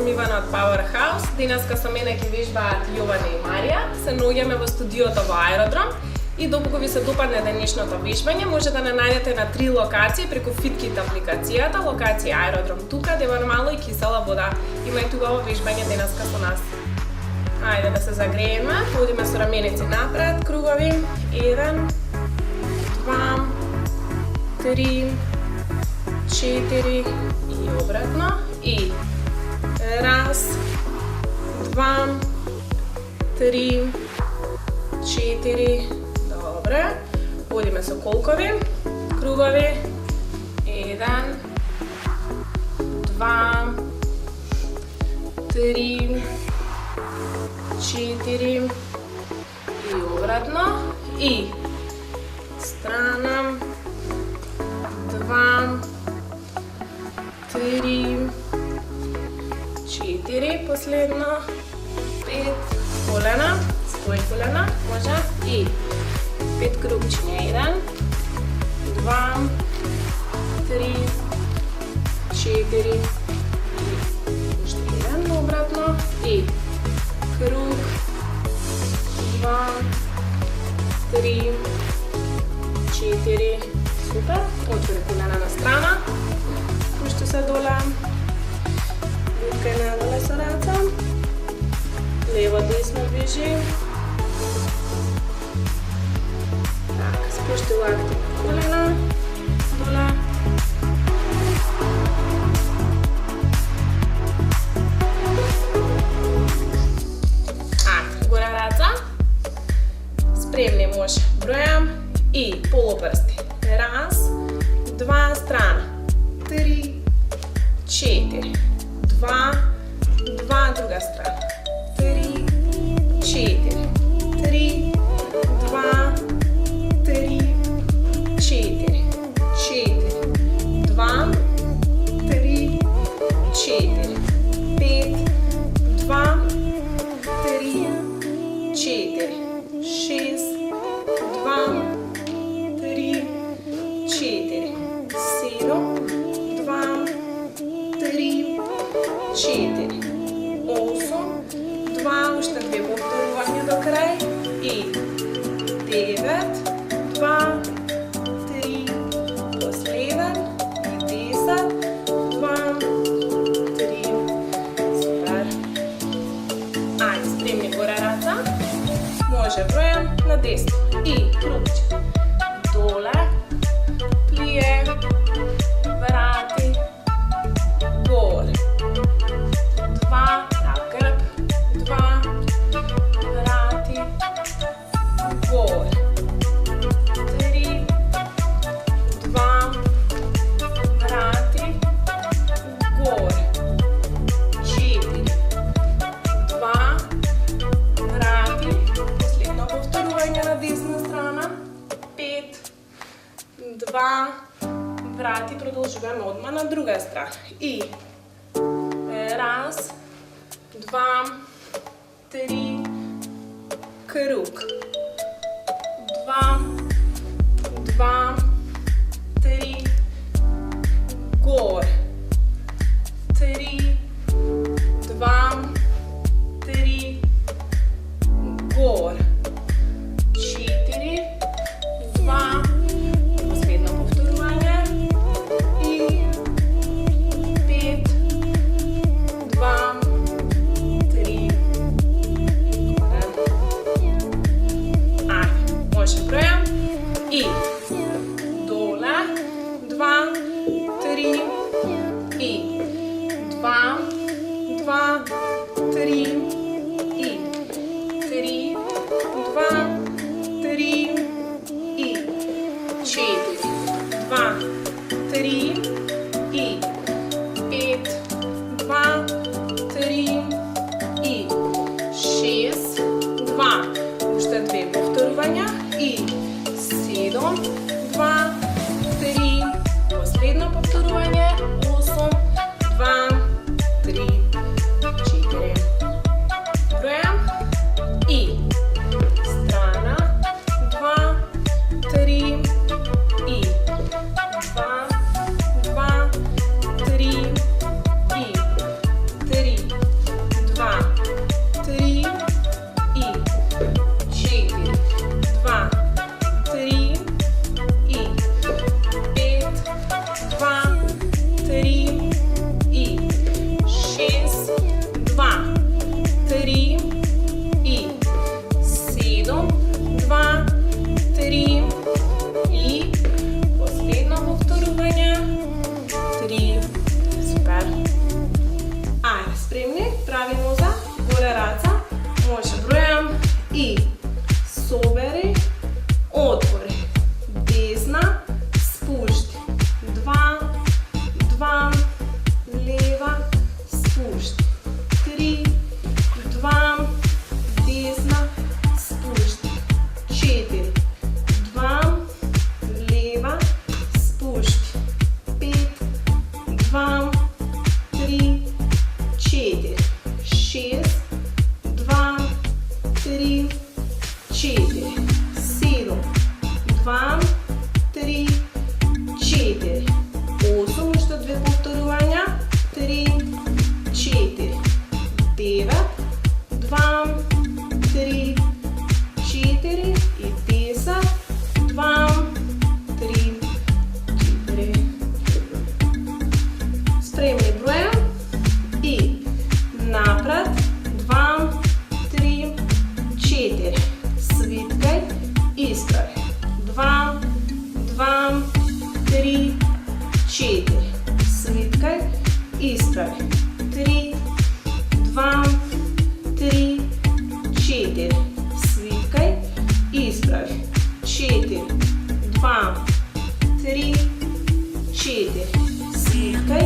sem Ivana od Powerhouse. Денеска со мене ќе вежбаат Јована и Марија. Се наоѓаме во студиото во Аеродром. И доколку ви се допадне денешното вежбање, може да не најдете на 3 локации преку FitKit апликацијата, локација Аеродром тука, де во мало и кисела вода. Имајте убаво вежбање денеска со нас. Ајде да се загрееме, одиме со раменици напред, кругови. 1, 2, 3, 4 и обратно. И 1, 2, 3, 4. Добре. Одиме со колкови, кругови. 1, 2, 3, 4 и обратно. И страна. 2, 3, 4, последно, 5, колена, спој колена, може, и 5 крупчиња, 1, 2, 3, 4, и уште 1, обратно, и круг, 2, 3, 4, супер, отвори колена на страна, пушти се доле, лутка и надоле со раца, лево десно движи, така, спушти лакти на колена, доле, горе раца, спремни може, бројам и полупрсти. 1, 2, страна, 3, 4, 2, 2, друга страна, 3, 4, 3, 2, 3, 4, 4, 2, 3, 4, 5, 2, 3, 4, 6, 2, 3, 4, 7, 2, 3, 4, 8, 2, уште 2 повторувања до крај и 9, 2, 3, последен и 10, 2, 3, супер. Ајде, спремни горе раца, може бројам на 10 и крупче, доле, плие, врати, горе, 2, грб, 2, врати, горе, 3, 2, врати, горе, 4, 2, врати, последно повторување на десна страна, 5, 2, врати, продолжуваме одма на друга страна. И 1, 2, 3, круг. 2, 2, 3, горе. 3, 2, 3, горе. 4, 2, последно повторување и 5, 2, 3, горе. Ајде, може бројам 3, 4, 7, 2, 3, 4, 8, още 2 повторувanja, 3, 4, 9, 2, 3, 4 и 10, 2, 3, 4. Spremni brojem i napred, 2, 3, 4. Svitkaj, ispravi. 2, 2, 3, 4. Svitkaj, ispravi. 3, 2, 3, 4. Svitkaj, ispravi. 4, 2, 3, 4. Svitkaj,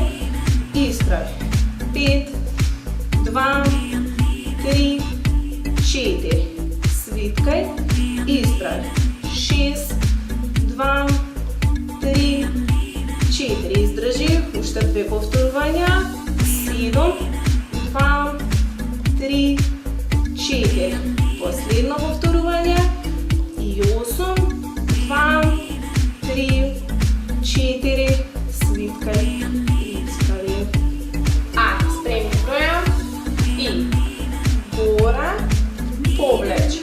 ispravi. 5, 2, 3, 4. Svitkaj, ispravi. 6, 2, 3, 4. Izdrži, още 2 повторувanja. 7, 2, 3, 4. Последно повторувanje. И 8, 2, 3, 4. Свиткaj, ispravi. Spremni brojem i gore, povleči,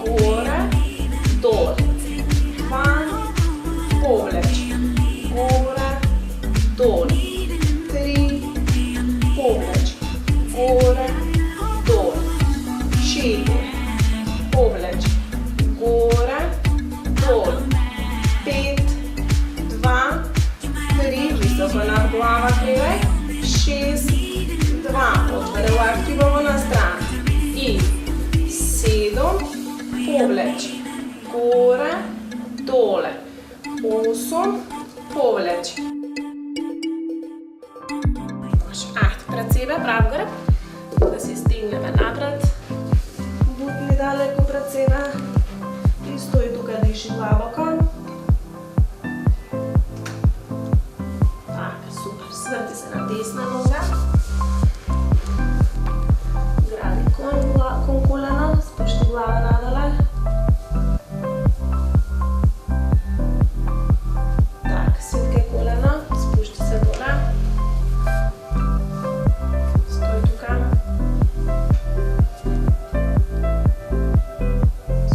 gore, dol, 2, povleči, gore, dol, 3, povleči, gore, dol, 4, povleči, gore, dol, 5, 2, 3, visoko nad glava krivaj, 6, 2, otvore lahti bomo na stran i 7, povleči, gore, dole, 8, povleči. Ajde, pred sebe, prav gore, da si stigneme napred, butni daleko pred sebe i stoji tukaj, diši globoko. Tako, super, svrti se na desna noga. Con kolena, spušti glava nadole. Tak, svitkaj kolena, spušti se dole. Stoj tukaj.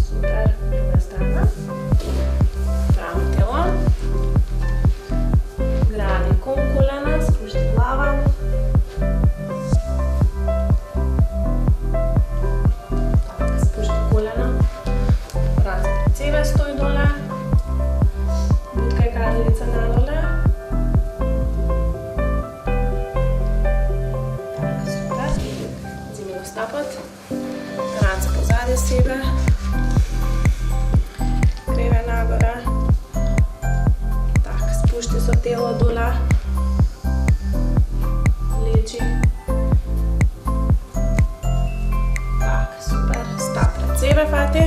Super, druga strana. Pravo telo. Gradi con kolena, spušti glava. Stoj dole, butkaj kadlica nadole. Tako, super. Zimimo stopot. Rance pozadje sebe. Kreve nagore. Tako, spušti so telo dole. Leči. Tako, super. Sta pred sebe, fati.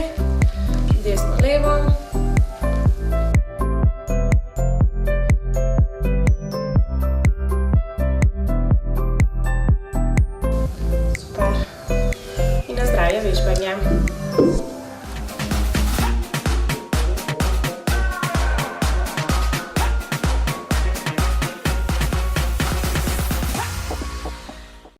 Desno, levo.